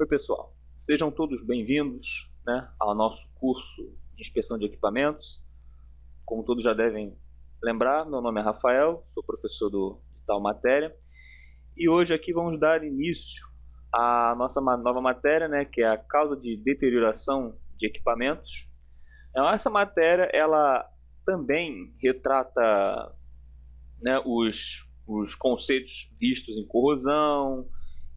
Oi, pessoal. Sejam todos bem-vindos, né, ao nosso curso de inspeção de equipamentos. Como todos já devem lembrar, meu nome é Rafael, sou professor de tal matéria. E hoje aqui vamos dar início à nossa nova matéria, né, que é a causa de deterioração de equipamentos. Então, essa matéria, ela também retrata, né, os conceitos vistos em corrosão,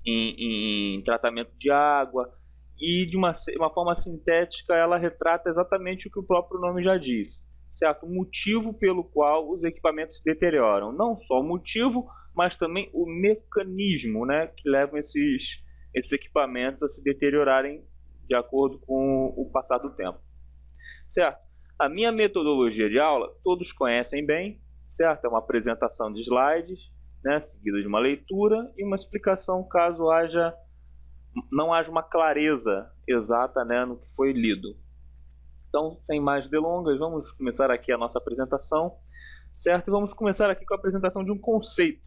em tratamento de água, e de uma forma sintética ela retrata exatamente o que o próprio nome já diz, certo? O motivo pelo qual os equipamentos se deterioram. Não só o motivo, mas também o mecanismo, né, que levam esses equipamentos a se deteriorarem de acordo com o passar do tempo, certo? A minha metodologia de aula, todos conhecem bem, certo? É uma apresentação de slides, né, seguida de uma leitura e uma explicação caso não haja uma clareza exata, né, no que foi lido. Então, sem mais delongas, vamos começar aqui a nossa apresentação, certo? E vamos começar aqui com a apresentação de um conceito,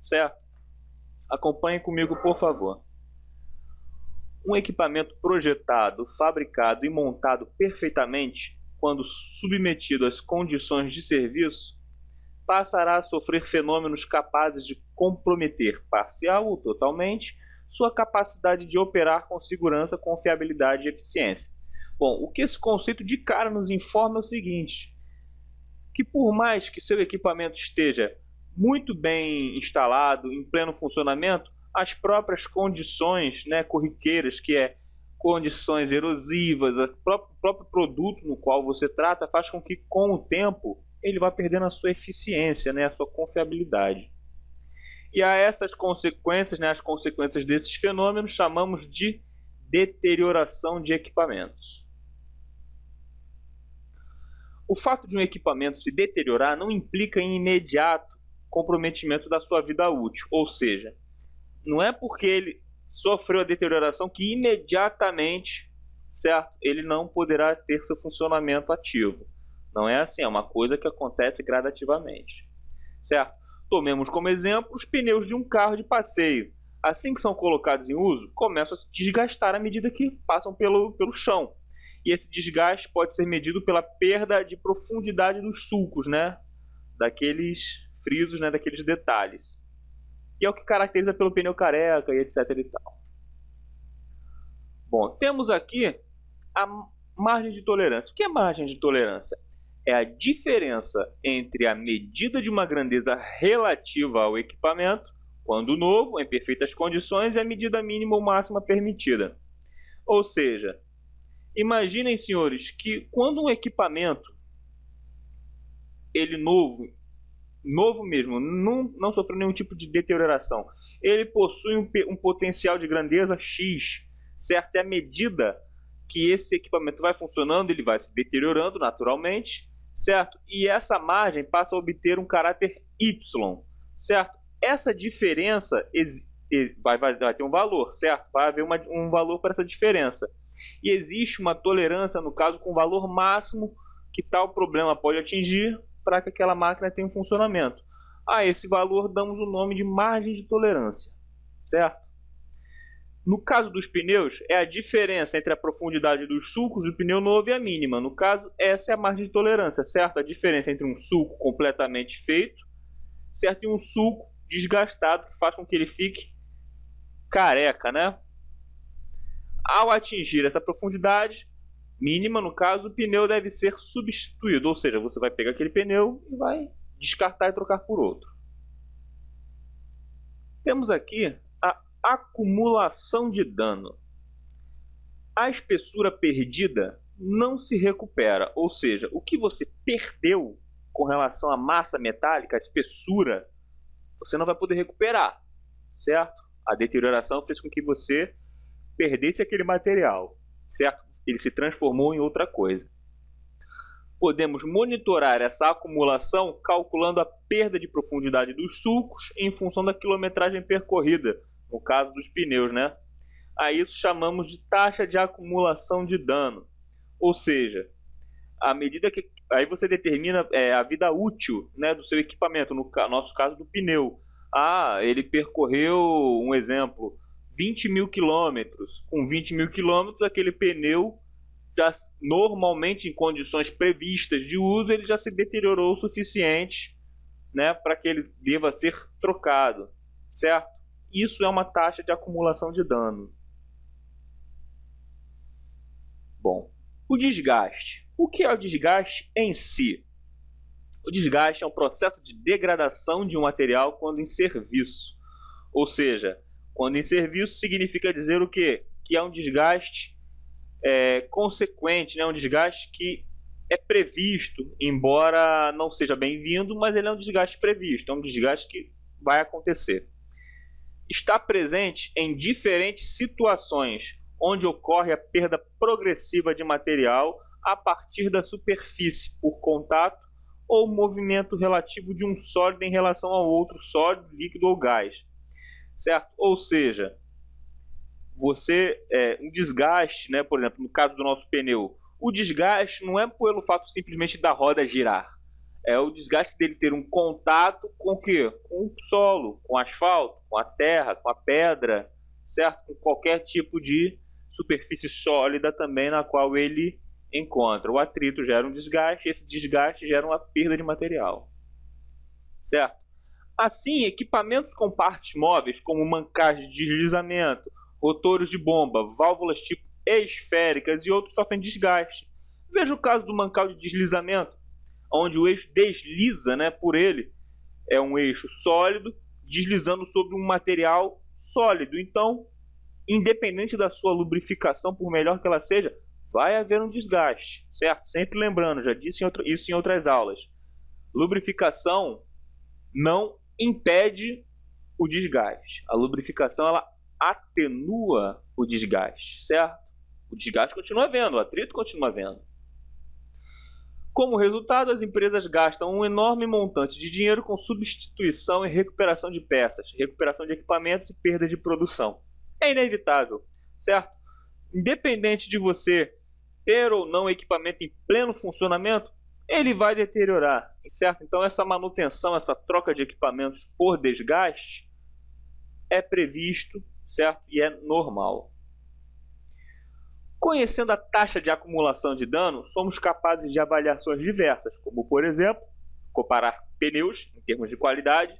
certo? Acompanhe comigo, por favor. Um equipamento projetado, fabricado e montado perfeitamente, quando submetido às condições de serviço, passará a sofrer fenômenos capazes de comprometer, parcial ou totalmente, sua capacidade de operar com segurança, confiabilidade e eficiência. Bom, o que esse conceito de cara nos informa é o seguinte, que por mais que seu equipamento esteja muito bem instalado, em pleno funcionamento, as próprias condições, né, corriqueiras, que é condições erosivas, o próprio produto no qual você trata, faz com que com o tempo ele vá perdendo a sua eficiência, né, a sua confiabilidade. E a essas consequências, né, as consequências desses fenômenos, chamamos de deterioração de equipamentos. O fato de um equipamento se deteriorar não implica em imediato comprometimento da sua vida útil, ou seja, não é porque ele sofreu a deterioração que imediatamente, certo, ele não poderá ter seu funcionamento ativo. Não é assim, é uma coisa que acontece gradativamente, certo? Tomemos como exemplo os pneus de um carro de passeio. Assim que são colocados em uso, começam a se desgastar à medida que passam pelo chão. E esse desgaste pode ser medido pela perda de profundidade dos sulcos, né? Daqueles frisos, né? Daqueles detalhes. Que é o que caracteriza pelo pneu careca e etc e tal. Bom, temos aqui a margem de tolerância. O que é margem de tolerância? É a diferença entre a medida de uma grandeza relativa ao equipamento, quando novo, em perfeitas condições, e a medida mínima ou máxima permitida. Ou seja, imaginem, senhores, que quando um equipamento, ele novo mesmo, não sofreu nenhum tipo de deterioração, ele possui um potencial de grandeza X, certo? E à medida que esse equipamento vai funcionando, ele vai se deteriorando naturalmente, certo? E essa margem passa a obter um caráter Y, certo? Essa diferença vai ter um valor, certo? Vai haver um valor para essa diferença. E existe uma tolerância, no caso, com o valor máximo que tal problema pode atingir para que aquela máquina tenha um funcionamento. A esse valor damos o nome de margem de tolerância, certo? No caso dos pneus, é a diferença entre a profundidade dos sulcos do pneu novo e a mínima. No caso, essa é a margem de tolerância, certo? A diferença entre um sulco completamente feito, certo? E um sulco desgastado, que faz com que ele fique careca, né? Ao atingir essa profundidade mínima, no caso, o pneu deve ser substituído. Ou seja, você vai pegar aquele pneu e vai descartar e trocar por outro. Temos aqui acumulação de dano. A espessura perdida não se recupera, ou seja, o que você perdeu com relação à massa metálica, a espessura, você não vai poder recuperar, certo? A deterioração fez com que você perdesse aquele material, certo? Ele se transformou em outra coisa. Podemos monitorar essa acumulação calculando a perda de profundidade dos sulcos em função da quilometragem percorrida, no caso dos pneus, né? A isso chamamos de taxa de acumulação de dano. Ou seja, à medida que aí você determina a vida útil, né, do seu equipamento, no nosso caso do pneu. Ele percorreu, um exemplo, 20 mil quilômetros. Com 20 mil quilômetros, aquele pneu, já normalmente em condições previstas de uso, ele já se deteriorou o suficiente, né, para que ele deva ser trocado, certo? Isso é uma taxa de acumulação de dano. Bom, o desgaste. O que é o desgaste em si? O desgaste é um processo de degradação de um material quando em serviço. Ou seja, quando em serviço significa dizer o quê? Que é um desgaste consequente, né? Um desgaste que é previsto, embora não seja bem-vindo, mas ele é um desgaste previsto, é um desgaste que vai acontecer. Está presente em diferentes situações, onde ocorre a perda progressiva de material a partir da superfície por contato ou movimento relativo de um sólido em relação ao outro sólido, líquido ou gás, certo? Ou seja, um desgaste, né, por exemplo, no caso do nosso pneu, o desgaste não é pelo fato simplesmente da roda girar, é o desgaste dele ter um contato com o quê? Com o solo, com o asfalto, com a terra, com a pedra, certo? Com qualquer tipo de superfície sólida também na qual ele encontra. O atrito gera um desgaste, esse desgaste gera uma perda de material, certo? Assim, equipamentos com partes móveis, como mancais de deslizamento, rotores de bomba, válvulas tipo esféricas e outros sofrem desgaste. Veja o caso do mancal de deslizamento, onde o eixo desliza, né, por ele. É um eixo sólido deslizando sobre um material sólido. Então, independente da sua lubrificação, por melhor que ela seja, vai haver um desgaste, certo? Sempre lembrando, já disse isso em outras aulas. Lubrificação não impede o desgaste. A lubrificação, ela atenua o desgaste, certo? O desgaste continua havendo, o atrito continua havendo. Como resultado, as empresas gastam um enorme montante de dinheiro com substituição e recuperação de peças, recuperação de equipamentos e perda de produção. É inevitável, certo? Independente de você ter ou não equipamento em pleno funcionamento, ele vai deteriorar, certo? Então essa manutenção, essa troca de equipamentos por desgaste é previsto, certo? E é normal. Conhecendo a taxa de acumulação de dano, somos capazes de avaliações diversas, como, por exemplo, comparar pneus em termos de qualidade,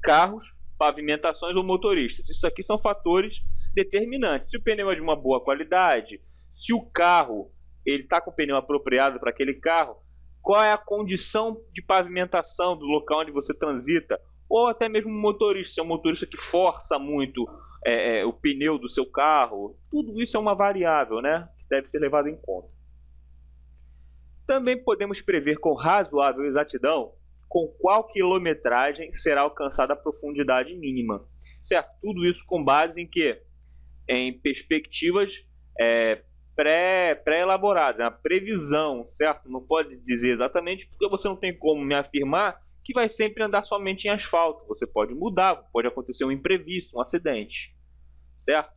carros, pavimentações ou motoristas. Isso aqui são fatores determinantes. Se o pneu é de uma boa qualidade, se o carro está com o pneu apropriado para aquele carro, qual é a condição de pavimentação do local onde você transita, ou até mesmo um motorista, se é um motorista que força muito o pneu do seu carro, tudo isso é uma variável, né, que deve ser levado em conta. Também podemos prever com razoável exatidão com qual quilometragem será alcançada a profundidade mínima, certo? Tudo isso com base em quê? Em perspectivas pré-elaboradas, a previsão, certo? Não pode dizer exatamente, porque você não tem como me afirmar que vai sempre andar somente em asfalto. Você pode mudar, pode acontecer um imprevisto, um acidente, certo?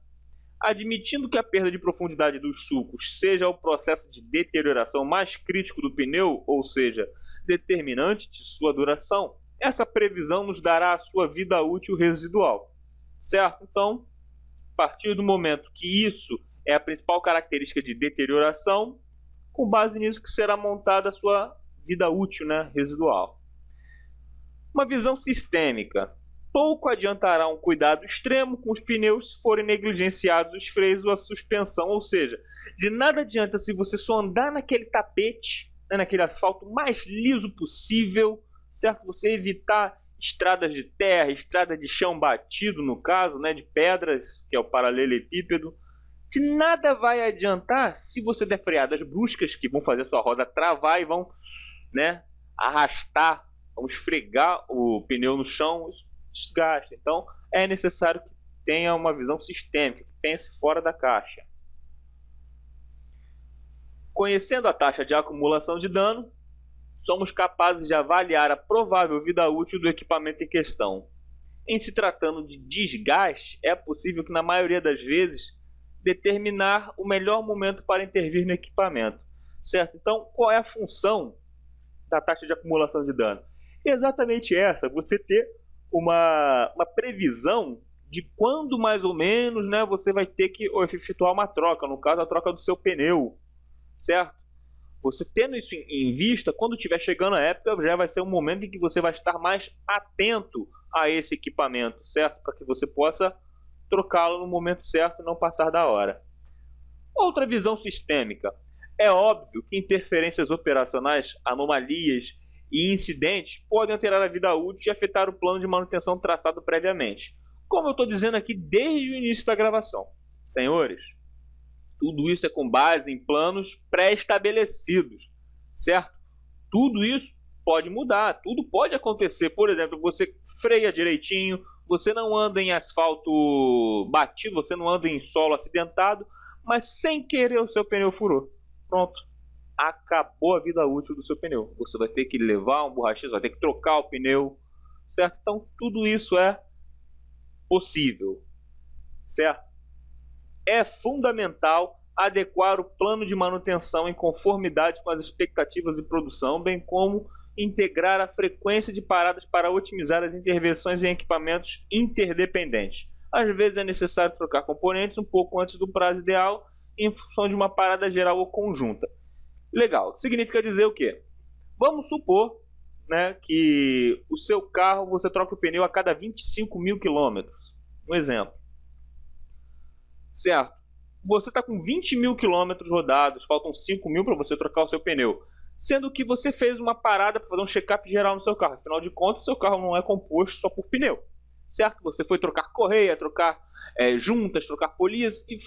Admitindo que a perda de profundidade dos sulcos seja o processo de deterioração mais crítico do pneu, ou seja, determinante de sua duração, essa previsão nos dará a sua vida útil residual, certo? Então, a partir do momento que isso é a principal característica de deterioração, com base nisso que será montada a sua vida útil, né, residual. Uma visão sistêmica. Pouco adiantará um cuidado extremo com os pneus se forem negligenciados os freios ou a suspensão, ou seja, de nada adianta se você só andar naquele tapete, né, naquele asfalto mais liso possível, certo? Você evitar estradas de terra, estrada de chão batido, no caso, né, de pedras, que é o paralelepípedo. De nada vai adiantar se você der freadas bruscas que vão fazer a sua roda travar e vão, né, arrastar, vão esfregar o pneu no chão, isso desgasta. Então é necessário que tenha uma visão sistêmica, que pense fora da caixa. Conhecendo a taxa de acumulação de dano, somos capazes de avaliar a provável vida útil do equipamento em questão. Em se tratando de desgaste, é possível que na maioria das vezes determinar o melhor momento para intervir no equipamento, certo? Então, qual é a função da taxa de acumulação de dano? Exatamente essa, você ter uma previsão de quando mais ou menos, né, você vai ter que efetuar uma troca, no caso a troca do seu pneu, certo? Você tendo isso em vista, quando estiver chegando a época, já vai ser um momento em que você vai estar mais atento a esse equipamento, certo? Para que você possa trocá-lo no momento certo e não passar da hora. Outra visão sistêmica. É óbvio que interferências operacionais, anomalias e incidentes podem alterar a vida útil e afetar o plano de manutenção traçado previamente. Como eu estou dizendo aqui desde o início da gravação. Senhores, tudo isso é com base em planos pré-estabelecidos, certo? Tudo isso pode mudar, tudo pode acontecer. Por exemplo, você freia direitinho, você não anda em asfalto batido, você não anda em solo acidentado, mas sem querer o seu pneu furou. Pronto, acabou a vida útil do seu pneu. Você vai ter que levar um borracheiro, vai ter que trocar o pneu, certo? Então tudo isso é possível, certo? É fundamental adequar o plano de manutenção em conformidade com as expectativas de produção, bem como integrar a frequência de paradas para otimizar as intervenções em equipamentos interdependentes. Às vezes é necessário trocar componentes um pouco antes do prazo ideal em função de uma parada geral ou conjunta. Legal, significa dizer o quê? Vamos supor, né, que o seu carro você troca o pneu a cada 25 mil quilômetros. Um exemplo. Certo? Você está com 20 mil quilômetros rodados, faltam 5 mil para você trocar o seu pneu. Sendo que você fez uma parada para fazer um check-up geral no seu carro. Afinal de contas, seu carro não é composto só por pneu. Certo? Você foi trocar correia, trocar juntas, trocar polias e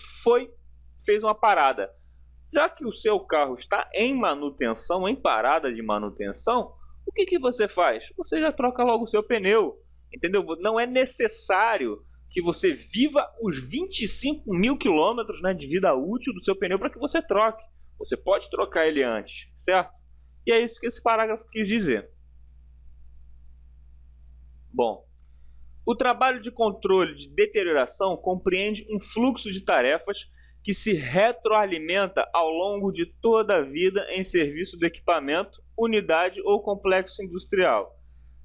fez uma parada. Já que o seu carro está em manutenção, em parada de manutenção, o que você faz? Você já troca logo o seu pneu. Entendeu? Não é necessário que você viva os 25 mil quilômetros, né, de vida útil do seu pneu para que você troque. Você pode trocar ele antes, certo? E é isso que esse parágrafo quis dizer. Bom, o trabalho de controle de deterioração compreende um fluxo de tarefas que se retroalimenta ao longo de toda a vida em serviço do equipamento, unidade ou complexo industrial,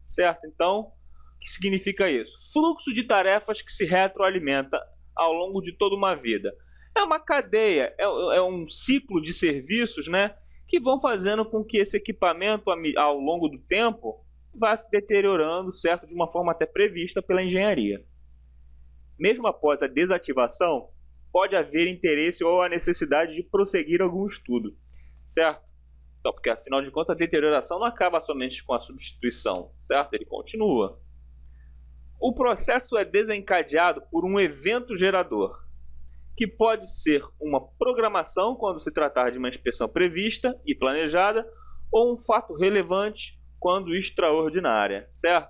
certo? Então, o que significa isso? Fluxo de tarefas que se retroalimenta ao longo de toda uma vida. É uma cadeia, é um ciclo de serviços, né, que vão fazendo com que esse equipamento, ao longo do tempo, vá se deteriorando, certo? De uma forma até prevista pela engenharia. Mesmo após a desativação, pode haver interesse ou a necessidade de prosseguir algum estudo, certo? Então, porque afinal de contas a deterioração não acaba somente com a substituição, certo? Ele continua. O processo é desencadeado por um evento gerador, que pode ser uma programação quando se tratar de uma inspeção prevista e planejada, ou um fato relevante quando extraordinária, certo?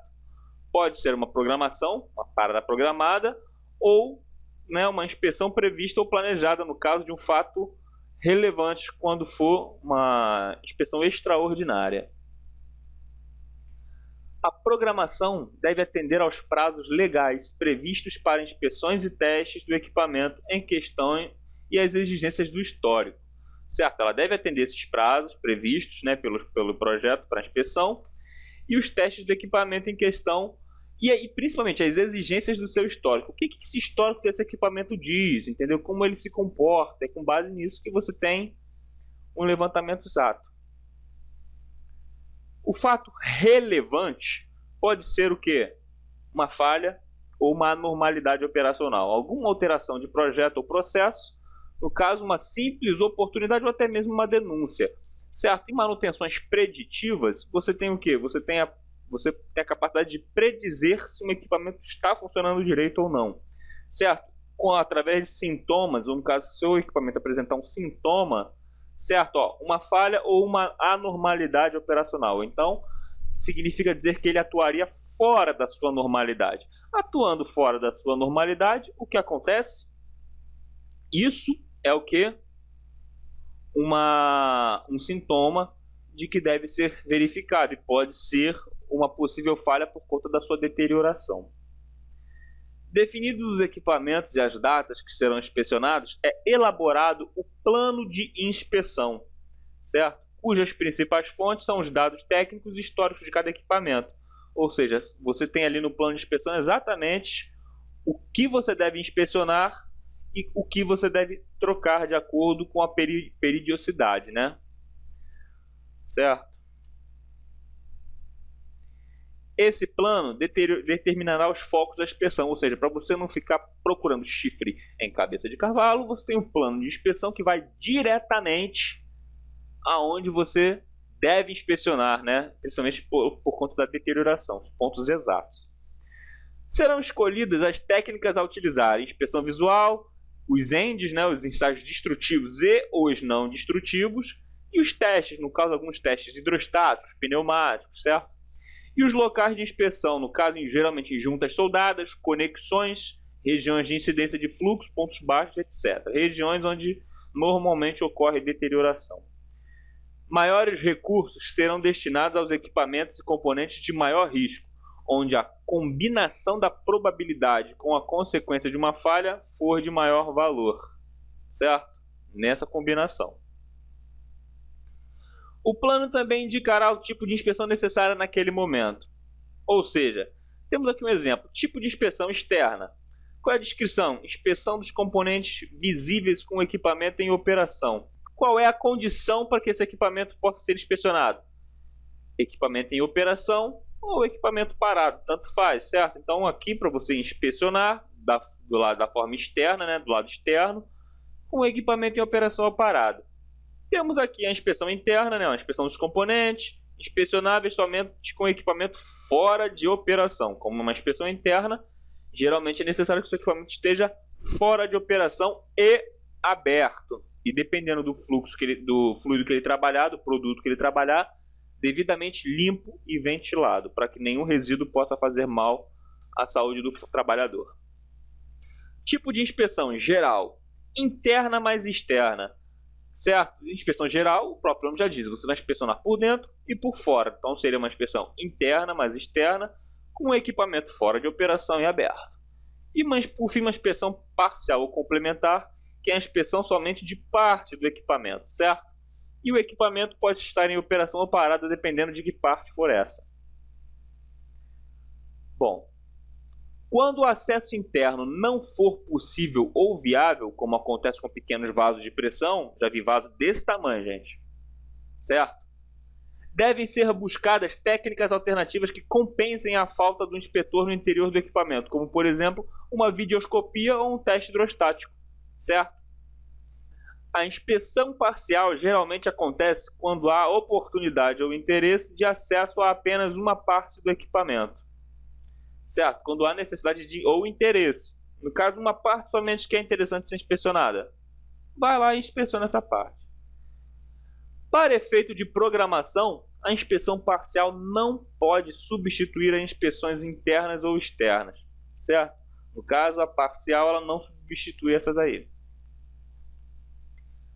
Pode ser uma programação, uma parada programada, ou, né, uma inspeção prevista ou planejada no caso de um fato relevante quando for uma inspeção extraordinária. A programação deve atender aos prazos legais previstos para inspeções e testes do equipamento em questão e às exigências do histórico, certo? Ela deve atender esses prazos previstos, né, pelo projeto para inspeção e os testes do equipamento em questão e principalmente as exigências do seu histórico. O que esse histórico desse equipamento diz, entendeu? Como ele se comporta, é com base nisso que você tem um levantamento exato. O fato relevante pode ser o quê? Uma falha ou uma anormalidade operacional, alguma alteração de projeto ou processo, no caso uma simples oportunidade ou até mesmo uma denúncia, certo? Em manutenções preditivas, você tem o quê? Você tem a capacidade de predizer se um equipamento está funcionando direito ou não, certo? Através de sintomas, ou no caso, se o seu equipamento apresentar um sintoma, certo? Uma falha ou uma anormalidade operacional. Então, significa dizer que ele atuaria fora da sua normalidade. Atuando fora da sua normalidade, o que acontece? Isso é o que? Um sintoma de que deve ser verificado e pode ser uma possível falha por conta da sua deterioração. Definidos os equipamentos e as datas que serão inspecionados, é elaborado o plano de inspeção, certo? Cujas principais fontes são os dados técnicos e históricos de cada equipamento. Ou seja, você tem ali no plano de inspeção exatamente o que você deve inspecionar e o que você deve trocar de acordo com a periodicidade, né? Certo? Esse plano determinará os focos da inspeção, ou seja, para você não ficar procurando chifre em cabeça de cavalo, você tem um plano de inspeção que vai diretamente aonde você deve inspecionar, né? Principalmente por conta da deterioração, os pontos exatos. Serão escolhidas as técnicas a utilizar: inspeção visual, os ENDs, né? Os ensaios destrutivos e os não destrutivos, e os testes, no caso alguns testes hidrostáticos, pneumáticos, certo? E os locais de inspeção, no caso, geralmente em juntas soldadas, conexões, regiões de incidência de fluxo, pontos baixos, etc. Regiões onde normalmente ocorre deterioração. Maiores recursos serão destinados aos equipamentos e componentes de maior risco, onde a combinação da probabilidade com a consequência de uma falha for de maior valor. Certo? Nessa combinação. O plano também indicará o tipo de inspeção necessária naquele momento. Ou seja, temos aqui um exemplo: tipo de inspeção externa. Qual é a descrição? Inspeção dos componentes visíveis com o equipamento em operação. Qual é a condição para que esse equipamento possa ser inspecionado? Equipamento em operação ou equipamento parado, tanto faz, certo? Então aqui para você inspecionar do lado da forma externa, né, do lado externo, com o equipamento em operação ou parado. Temos aqui a inspeção interna, né, a inspeção dos componentes, inspecionáveis somente com equipamento fora de operação. Como uma inspeção interna, geralmente é necessário que o seu equipamento esteja fora de operação e aberto. E dependendo do fluxo do fluido que ele trabalhar, do produto que ele trabalhar, devidamente limpo e ventilado, para que nenhum resíduo possa fazer mal à saúde do trabalhador. Tipo de inspeção geral, interna mais externa. Certo? Inspeção geral, o próprio nome já diz, você vai inspecionar por dentro e por fora. Então seria uma inspeção interna, mais externa, com o equipamento fora de operação e aberto. E por fim, uma inspeção parcial ou complementar, que é a inspeção somente de parte do equipamento, certo? E o equipamento pode estar em operação ou parada, dependendo de que parte for essa. Bom, quando o acesso interno não for possível ou viável, como acontece com pequenos vasos de pressão, já vi vaso desse tamanho, gente, certo? Devem ser buscadas técnicas alternativas que compensem a falta do inspetor no interior do equipamento, como, por exemplo, uma videoscopia ou um teste hidrostático, certo? A inspeção parcial geralmente acontece quando há oportunidade ou interesse de acesso a apenas uma parte do equipamento. Certo? Quando há necessidade ou interesse. No caso, uma parte somente que é interessante ser inspecionada. Vai lá e inspeciona essa parte. Para efeito de programação, a inspeção parcial não pode substituir as inspeções internas ou externas. Certo? No caso, a parcial ela não substitui essas aí.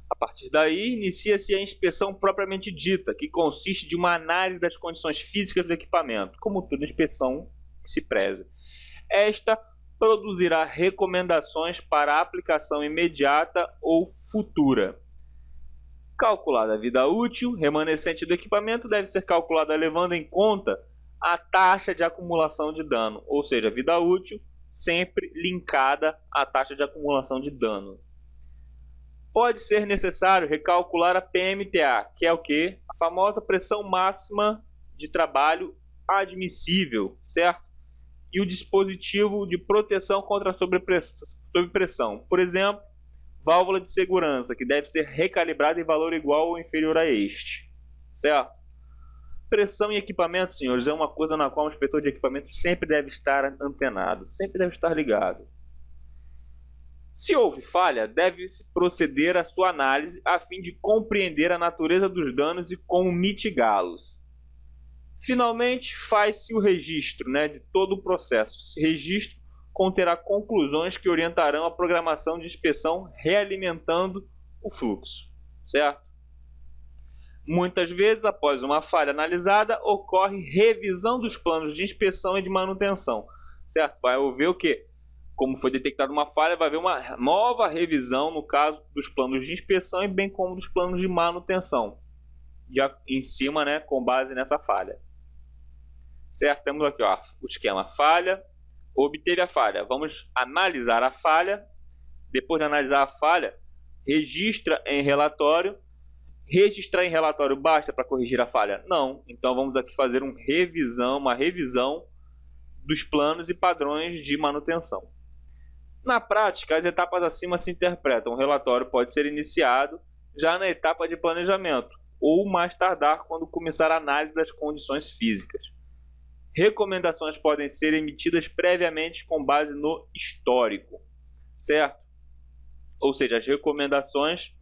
A partir daí, inicia-se a inspeção propriamente dita, que consiste de uma análise das condições físicas do equipamento, como toda inspeção que se preze. Esta produzirá recomendações para aplicação imediata ou futura. Calculada a vida útil remanescente do equipamento deve ser calculada levando em conta a taxa de acumulação de dano, ou seja, a vida útil sempre linkada à taxa de acumulação de dano. Pode ser necessário recalcular a PMTA, que é o que? A famosa pressão máxima de trabalho admissível, certo? E o dispositivo de proteção contra a sobrepressão. Por exemplo, válvula de segurança, que deve ser recalibrada em valor igual ou inferior a este, certo? Pressão em equipamento, senhores, é uma coisa na qual o inspetor de equipamento sempre deve estar antenado, sempre deve estar ligado. Se houve falha, deve-se proceder à sua análise a fim de compreender a natureza dos danos e como mitigá-los. Finalmente, faz-se o registro, de todo o processo. Esse registro conterá conclusões que orientarão a programação de inspeção realimentando o fluxo, certo? Muitas vezes, após uma falha analisada, ocorre revisão dos planos de inspeção e de manutenção, certo? Vai haver o quê? Como foi detectada uma falha, vai haver uma nova revisão, no caso dos planos de inspeção e bem como dos planos de manutenção, já em cima, com base nessa falha. Certo? Temos aqui o esquema falha, obteve a falha. Vamos analisar a falha. Depois de analisar a falha, registra em relatório. Registrar em relatório basta para corrigir a falha? Não. Então vamos aqui fazer uma revisão dos planos e padrões de manutenção. Na prática, as etapas acima se interpretam. O relatório pode ser iniciado já na etapa de planejamento, ou mais tardar quando começar a análise das condições físicas. Recomendações podem ser emitidas previamente com base no histórico, certo? Ou seja, as recomendações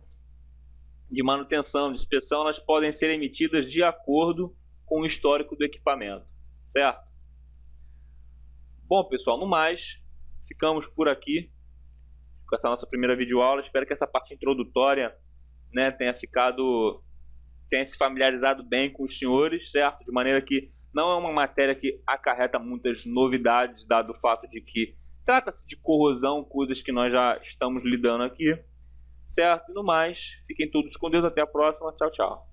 de manutenção, de inspeção, elas podem ser emitidas de acordo com o histórico do equipamento, certo? Bom, pessoal, no mais, ficamos por aqui com essa nossa primeira videoaula. Espero que essa parte introdutória, né, tenha se familiarizado bem com os senhores, certo? De maneira que não é uma matéria que acarreta muitas novidades, dado o fato de que trata-se de corrosão, coisas que nós já estamos lidando aqui, certo? E no mais, fiquem todos com Deus, até a próxima, tchau, tchau.